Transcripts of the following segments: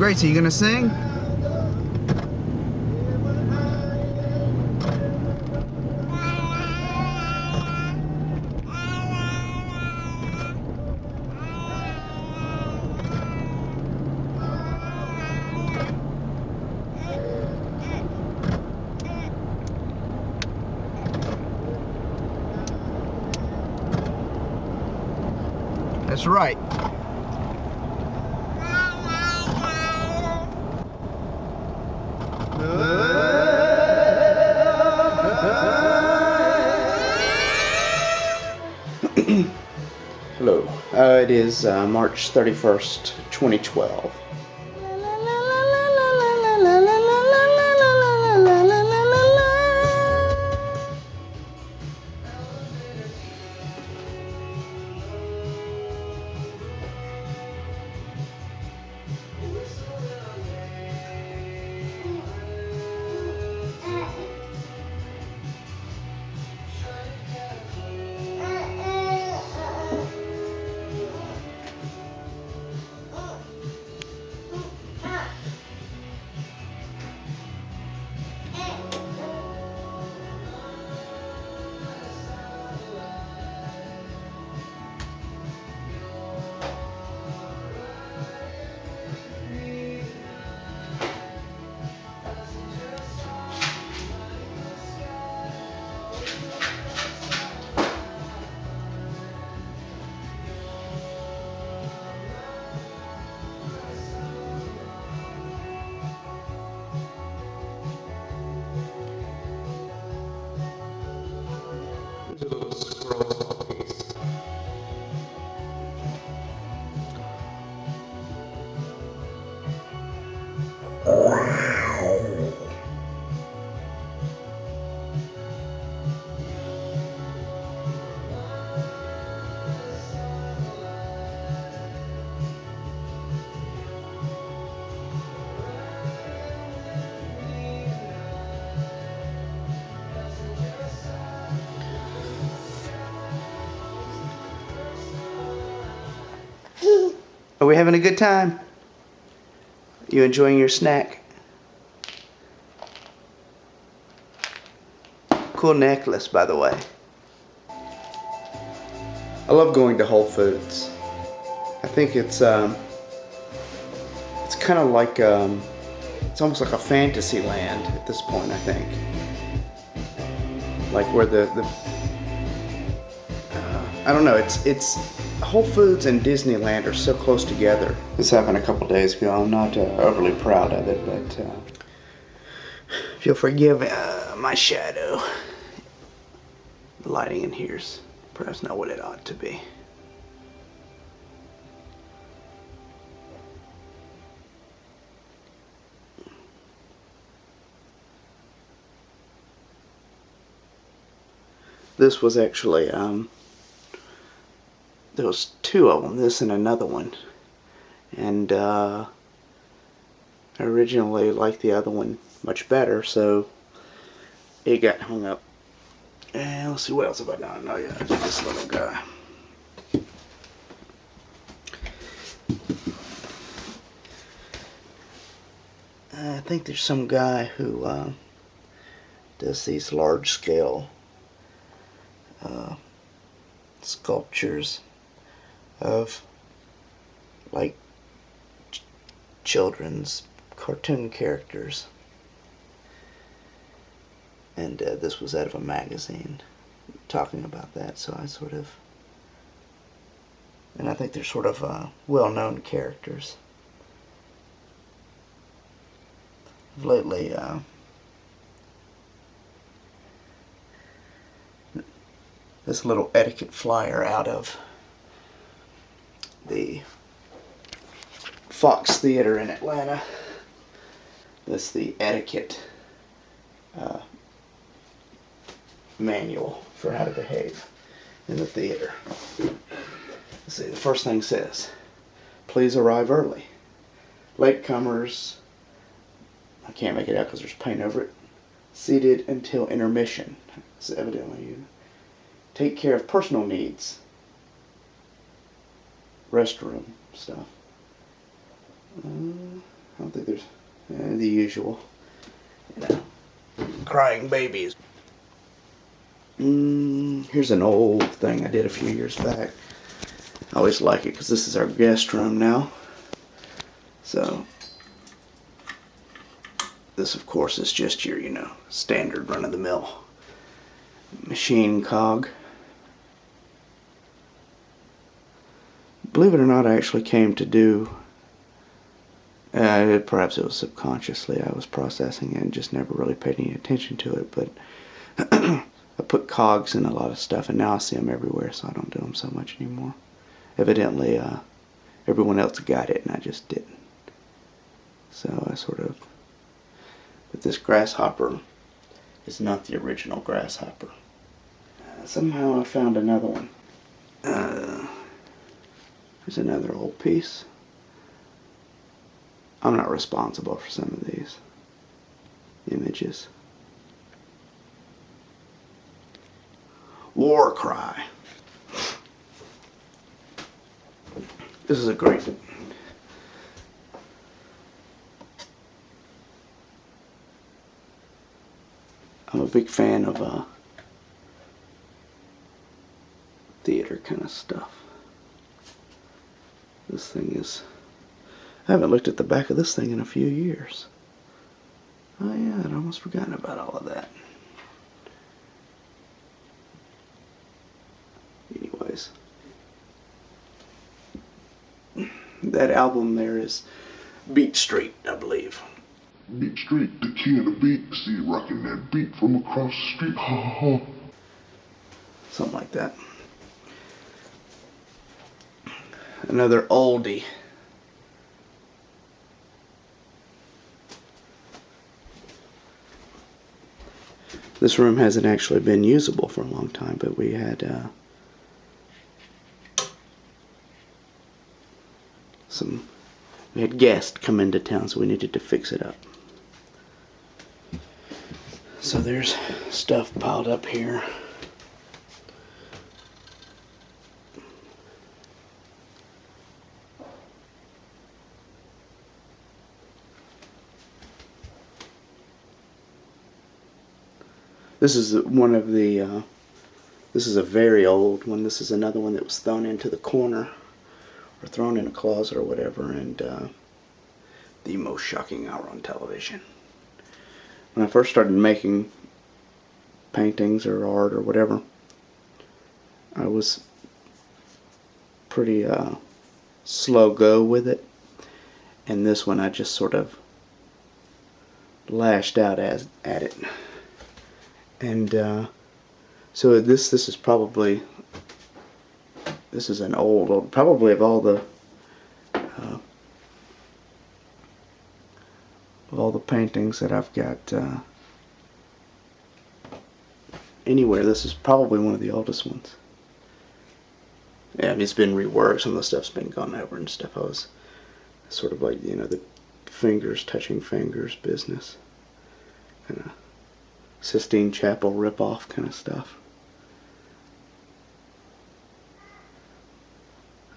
Grace, are you gonna sing? That's right. Hello. It is March 31st, 2012. Are we having a good time? You enjoying your snack? Cool necklace, by the way. I love going to Whole Foods. I think it's kind of like it's almost like a fantasy land at this point. I think, like where I don't know. It's Whole Foods and Disneyland are so close together. This happened a couple days ago. I'm not overly proud of it, but if you'll forgive my shadow. The lighting in here's perhaps not what it ought to be. This was actually there was two of them, this and another one, and I originally liked the other one much better, so it got hung up. And let's see, what else have I done? Oh yeah, this little guy. I think there's some guy who does these large scale sculptures of like children's cartoon characters, and this was out of a magazine talking about that, so I sort of, and I think they're sort of well-known characters. Lately this little etiquette flyer out of the Fox Theater in Atlanta. That's the etiquette manual for how to behave in the theater. Let's see, the first thing says, please arrive early. Latecomers, I can't make it out because there's paint over it, seated until intermission. So evidently you take care of personal needs, restroom stuff. I don't think there's the usual, you know, crying babies. Here's an old thing I did a few years back. I always like it because this is our guest room now. So this, of course, is just your, standard run-of-the-mill machine cog. Believe it or not, I actually came to do, perhaps it was subconsciously, I was processing it and just never really paid any attention to it, but I put cogs in a lot of stuff, and now I see them everywhere, so I don't do them so much anymore. Evidently, everyone else got it, and I just didn't. So I sort of, but this grasshopper is not the original grasshopper. Somehow I found another one. There's another old piece. I'm not responsible for some of these images. War cry. This is a great one. I'm a big fan of theater kind of stuff. This thing is, I haven't looked at the back of this thing in a few years. Oh yeah, I'd almost forgotten about all of that. Anyways, that album there is Beat Street, I believe. Beat Street, the king of the beat, see you rocking that beat from across the street, ha ha ha. Something like that. Another oldie. This room hasn't actually been usable for a long time, but we had guests come into town, so we needed to fix it up. So there's stuff piled up here. This is one of the, this is a very old one. This is another one that was thrown into the corner, or thrown in a closet or whatever, and the most shocking hour on television. When I first started making paintings or art or whatever, I was pretty slow go with it, and this one I just sort of lashed out at it. And so this is probably, this is an old, probably of all the paintings that I've got anywhere, this is probably one of the oldest ones. Yeah, I mean, it's been reworked, some of the stuff's been gone over and stuff. I was sort of like, the fingers touching fingers business, kind of Sistine Chapel ripoff kind of stuff.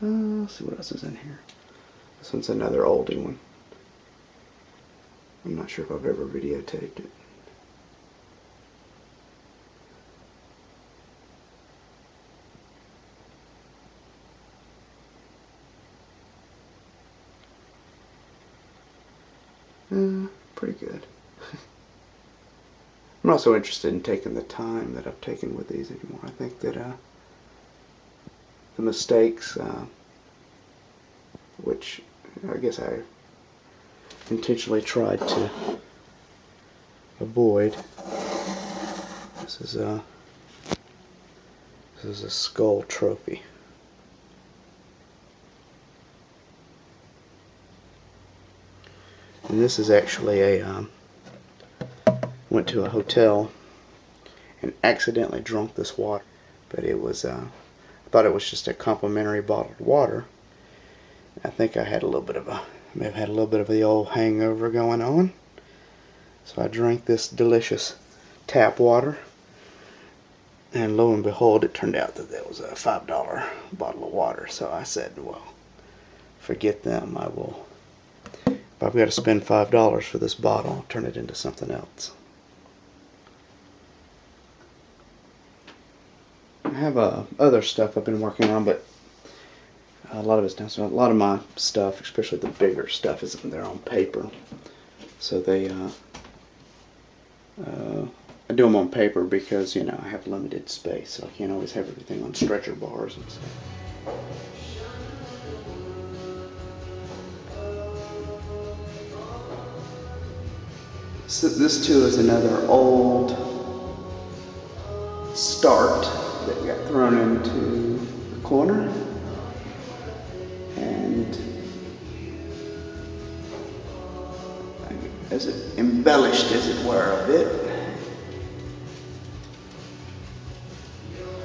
Let's see what else is in here. This one's another oldie one. I'm not sure if I've ever videotaped it. Pretty good. I'm not so interested in taking the time that I've taken with these anymore. I think that the mistakes, which I guess I intentionally tried to avoid. This is a skull trophy. And this is actually went to a hotel and accidentally drunk this water, but it was I thought it was just a complimentary bottled water. I think I had a little bit of may have had a little bit of the old hangover going on, so I drank this delicious tap water, and lo and behold, it turned out that was a $5 bottle of water. So I said, well, forget them, I will If I've got to spend $5 for this bottle, I'll turn it into something else. I have other stuff I've been working on, but a lot of it's done. So a lot of my stuff, especially the bigger stuff, is they're on paper. So they, I do them on paper because, you know, I have limited space, so I can't always have everything on stretcher bars and stuff. So this too is another old start that got thrown into the corner, and as it embellished, as it were, a bit.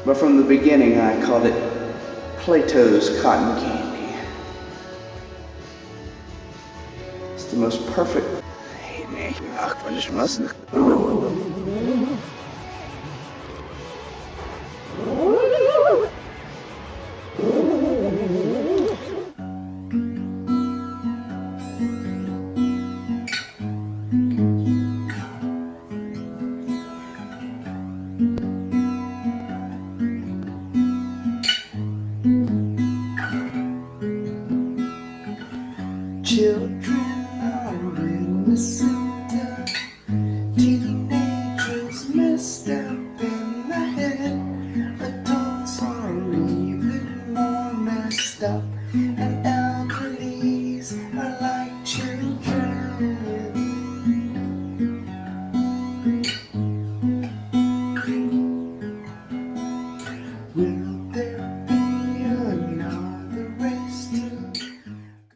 But from the beginning, I called it Plato's cotton candy. It's the most perfect.